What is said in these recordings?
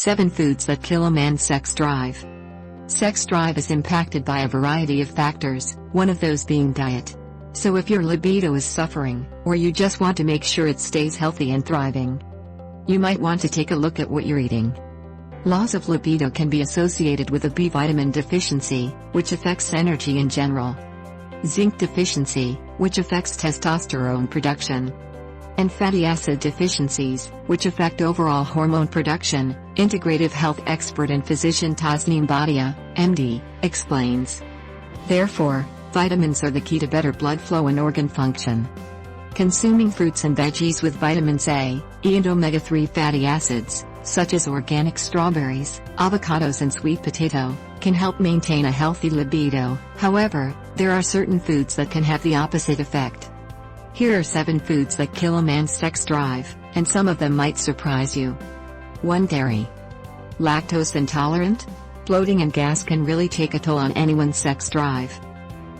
7 Foods that kill a man's sex drive. Sex drive is impacted by a variety of factors, one of those being diet. So if your libido is suffering, or you just want to make sure it stays healthy and thriving, you might want to take a look at what you're eating. Loss of libido can be associated with a B vitamin deficiency, which affects energy in general. Zinc deficiency, which affects testosterone production. And fatty acid deficiencies, which affect overall hormone production, integrative health expert and physician Tasneem Bhatia, MD, explains. Therefore, vitamins are the key to better blood flow and organ function. Consuming fruits and veggies with vitamins A, E and omega-3 fatty acids, such as organic strawberries, avocados and sweet potato, can help maintain a healthy libido. However, there are certain foods that can have the opposite effect. Here are 7 foods that kill a man's sex drive, and some of them might surprise you. 1. Dairy. Lactose intolerant? Bloating and gas can really take a toll on anyone's sex drive.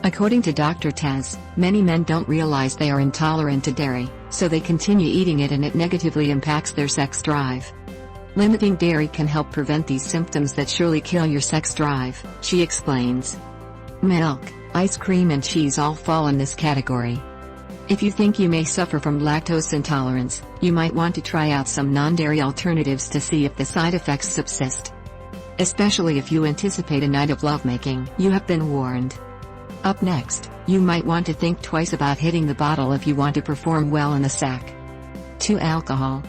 According to Dr. Taz, many men don't realize they are intolerant to dairy, so they continue eating it and it negatively impacts their sex drive. Limiting dairy can help prevent these symptoms that surely kill your sex drive, she explains. Milk, ice cream and cheese all fall in this category. If you think you may suffer from lactose intolerance, you might want to try out some non-dairy alternatives to see if the side effects subsist. Especially if you anticipate a night of lovemaking, you have been warned. Up next, you might want to think twice about hitting the bottle if you want to perform well in the sack. 2. Alcohol.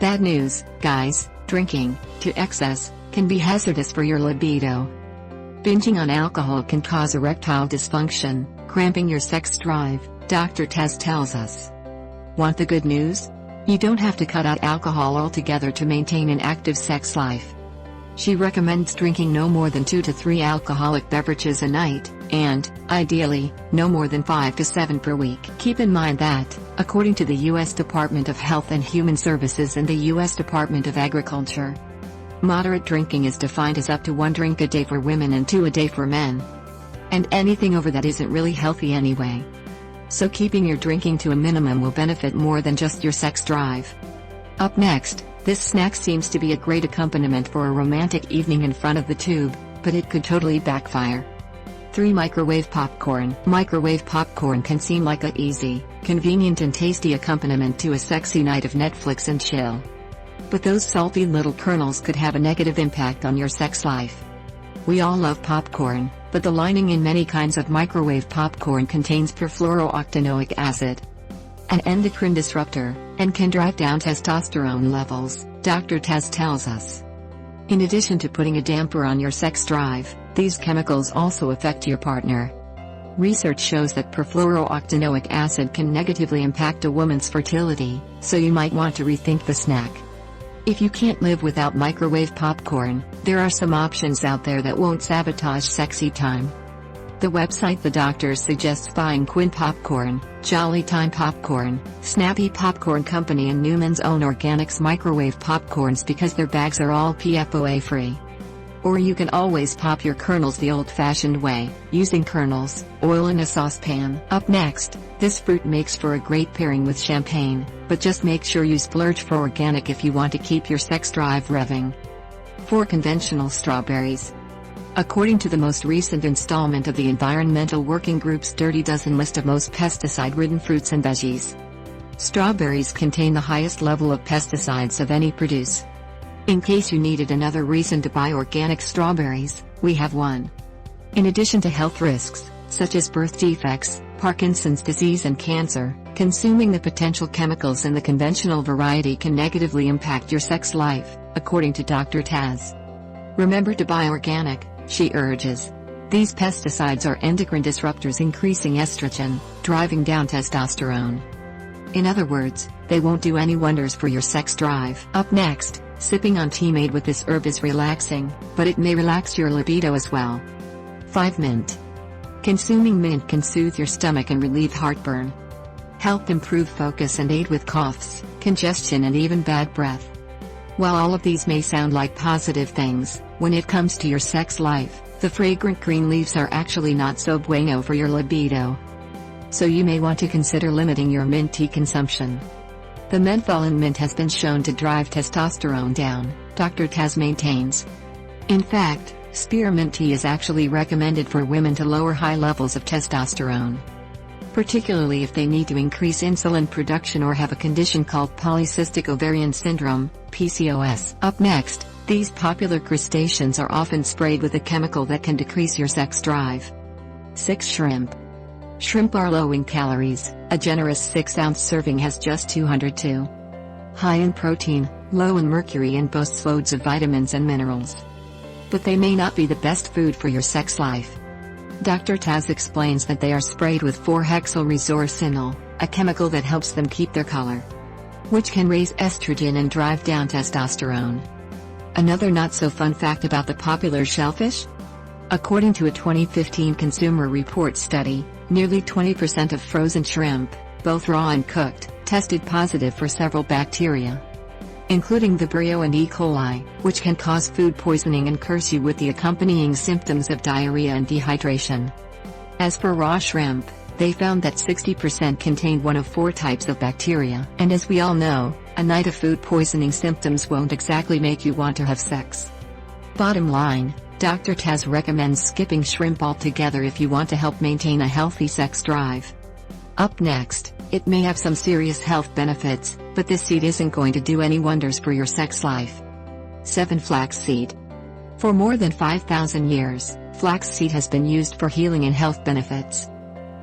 Bad news, guys, drinking, to excess, can be hazardous for your libido. Binging on alcohol can cause erectile dysfunction, cramping your sex drive, Dr. Taz tells us. Want the good news? You don't have to cut out alcohol altogether to maintain an active sex life. She recommends drinking no more than 2 to 3 alcoholic beverages a night, and, ideally, no more than 5 to 7 per week. Keep in mind that, according to the U.S. Department of Health and Human Services and the U.S. Department of Agriculture, moderate drinking is defined as up to 1 drink a day for women and 2 a day for men. And anything over that isn't really healthy anyway. So keeping your drinking to a minimum will benefit more than just your sex drive. Up next, this snack seems to be a great accompaniment for a romantic evening in front of the tube, but it could totally backfire. 3. Microwave popcorn. Microwave popcorn can seem like a easy, convenient and tasty accompaniment to a sexy night of Netflix and chill. But those salty little kernels could have a negative impact on your sex life. We all love popcorn, but the lining in many kinds of microwave popcorn contains perfluorooctanoic acid, an endocrine disruptor, and can drive down testosterone levels, Dr. Taz tells us. In addition to putting a damper on your sex drive, these chemicals also affect your partner. Research shows that perfluorooctanoic acid can negatively impact a woman's fertility, so you might want to rethink the snack. If you can't live without microwave popcorn, there are some options out there that won't sabotage sexy time. The website The Doctors suggests buying Quinn Popcorn, Jolly Time Popcorn, Snappy Popcorn Company and Newman's Own Organics microwave popcorns because their bags are all PFOA free. Or you can always pop your kernels the old-fashioned way, using kernels, oil in a saucepan. Up next, this fruit makes for a great pairing with champagne, but just make sure you splurge for organic if you want to keep your sex drive revving. 4. Conventional strawberries. According to the most recent installment of the Environmental Working Group's Dirty Dozen list of most pesticide-ridden fruits and veggies, strawberries contain the highest level of pesticides of any produce. In case you needed another reason to buy organic strawberries, we have one. In addition to health risks, such as birth defects, Parkinson's disease and cancer, consuming the potential chemicals in the conventional variety can negatively impact your sex life, according to Dr. Taz. Remember to buy organic, she urges. These pesticides are endocrine disruptors increasing estrogen, driving down testosterone. In other words, they won't do any wonders for your sex drive. Up next, sipping on tea made with this herb is relaxing, but it may relax your libido as well. 5. Mint. Consuming mint can soothe your stomach and relieve heartburn, help improve focus and aid with coughs, congestion and even bad breath. While all of these may sound like positive things, when it comes to your sex life, the fragrant green leaves are actually not so bueno for your libido. So you may want to consider limiting your mint tea consumption. The menthol in mint has been shown to drive testosterone down, Dr. Taz maintains. In fact, spearmint tea is actually recommended for women to lower high levels of testosterone, particularly if they need to increase insulin production or have a condition called polycystic ovarian syndrome, PCOS. Up next, these popular crustaceans are often sprayed with a chemical that can decrease your sex drive. 6. Shrimp. Shrimp are low in calories. A generous 6-ounce serving has just 202. High in protein, low in mercury, and boasts loads of vitamins and minerals. But they may not be the best food for your sex life. Dr. Taz explains that they are sprayed with 4-hexylresorcinol, a chemical that helps them keep their color, which can raise estrogen and drive down testosterone. Another not-so-fun fact about the popular shellfish? According to a 2015 Consumer Reports study, nearly 20% of frozen shrimp, both raw and cooked, tested positive for several bacteria, including Vibrio and E. coli, which can cause food poisoning and curse you with the accompanying symptoms of diarrhea and dehydration. As for raw shrimp, they found that 60% contained one of 4 types of bacteria. And as we all know, a night of food poisoning symptoms won't exactly make you want to have sex. Bottom line, Dr. Taz recommends skipping shrimp altogether if you want to help maintain a healthy sex drive. Up next, it may have some serious health benefits, but this seed isn't going to do any wonders for your sex life. 7. Flaxseed. For more than 5,000 years, flaxseed has been used for healing and health benefits.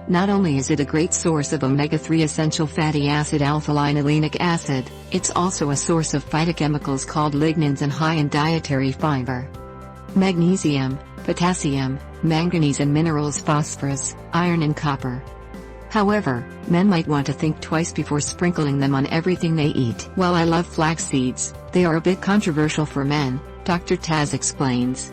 Not only is it a great source of omega-3 essential fatty acid alpha-linolenic acid, it's also a source of phytochemicals called lignans and high in dietary fiber, magnesium, potassium, manganese, and minerals phosphorus, iron, and copper. However, men might want to think twice before sprinkling them on everything they eat. While I love flax seeds, they are a bit controversial for men, Dr. Taz explains.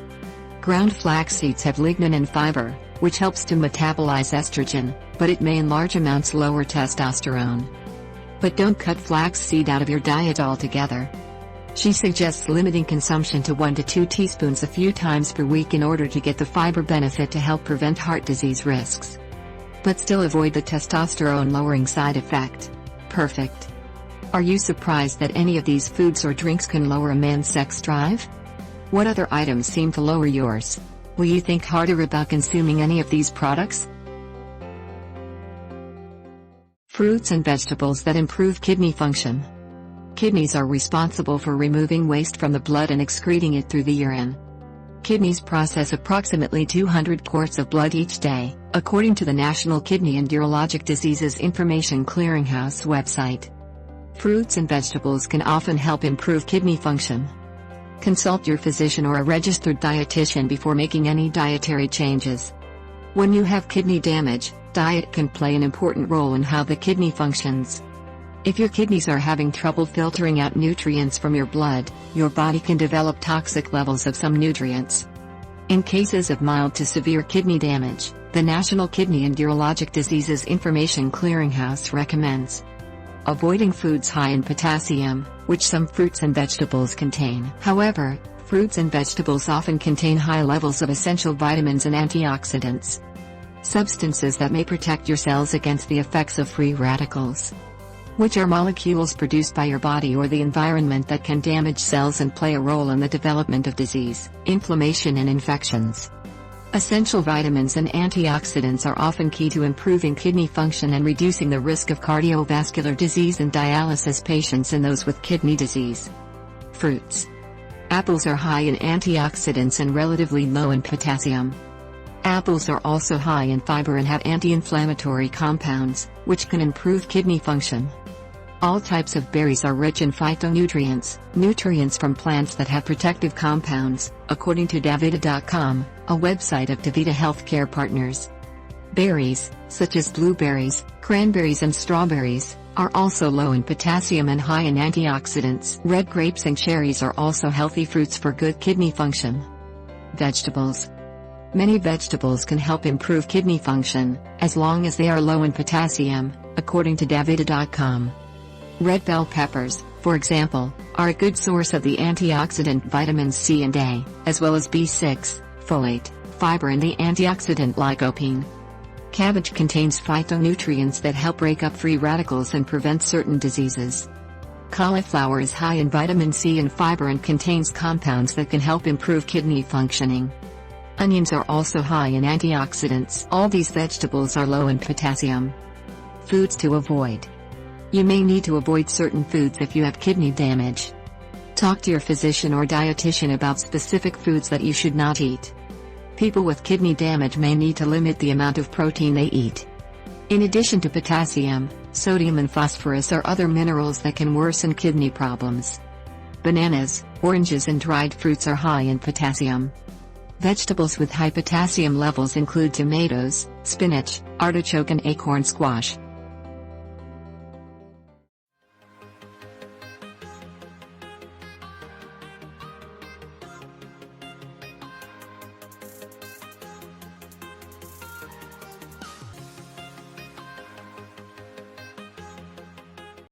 Ground flax seeds have lignin and fiber, which helps to metabolize estrogen, but it may in large amounts lower testosterone. But don't cut flax seed out of your diet altogether. She suggests limiting consumption to 1 to 2 teaspoons a few times per week in order to get the fiber benefit to help prevent heart disease risks, but still avoid the testosterone-lowering side effect. Perfect. Are you surprised that any of these foods or drinks can lower a man's sex drive? What other items seem to lower yours? Will you think harder about consuming any of these products? Fruits and vegetables that improve kidney function. Kidneys are responsible for removing waste from the blood and excreting it through the urine. Kidneys process approximately 200 quarts of blood each day, according to the National Kidney and Urologic Diseases Information Clearinghouse website. Fruits and vegetables can often help improve kidney function. Consult your physician or a registered dietitian before making any dietary changes. When you have kidney damage, diet can play an important role in how the kidney functions. If your kidneys are having trouble filtering out nutrients from your blood, your body can develop toxic levels of some nutrients. In cases of mild to severe kidney damage, the National Kidney and Urologic Diseases Information Clearinghouse recommends avoiding foods high in potassium, which some fruits and vegetables contain. However, fruits and vegetables often contain high levels of essential vitamins and antioxidants, substances that may protect your cells against the effects of free radicals, which are molecules produced by your body or the environment that can damage cells and play a role in the development of disease, inflammation, and infections. Essential vitamins and antioxidants are often key to improving kidney function and reducing the risk of cardiovascular disease in dialysis patients and those with kidney disease. Fruits. Apples are high in antioxidants and relatively low in potassium. Apples are also high in fiber and have anti-inflammatory compounds, which can improve kidney function. All types of berries are rich in phytonutrients, nutrients from plants that have protective compounds, according to LIBIDO.com, a website of DaVita Healthcare Partners. Berries, such as blueberries, cranberries, and strawberries, are also low in potassium and high in antioxidants. Red grapes and cherries are also healthy fruits for good kidney function. Vegetables. Many vegetables can help improve kidney function, as long as they are low in potassium, according to LIBIDO.com. Red bell peppers, for example, are a good source of the antioxidant vitamins C and A, as well as B6, folate, fiber, and the antioxidant lycopene. Cabbage contains phytonutrients that help break up free radicals and prevent certain diseases. Cauliflower is high in vitamin C and fiber and contains compounds that can help improve kidney functioning. Onions are also high in antioxidants. All these vegetables are low in potassium. Foods to avoid. You may need to avoid certain foods if you have kidney damage. Talk to your physician or dietitian about specific foods that you should not eat. People with kidney damage may need to limit the amount of protein they eat. In addition to potassium, sodium and phosphorus are other minerals that can worsen kidney problems. Bananas, oranges and dried fruits are high in potassium. Vegetables with high potassium levels include tomatoes, spinach, artichoke and acorn squash.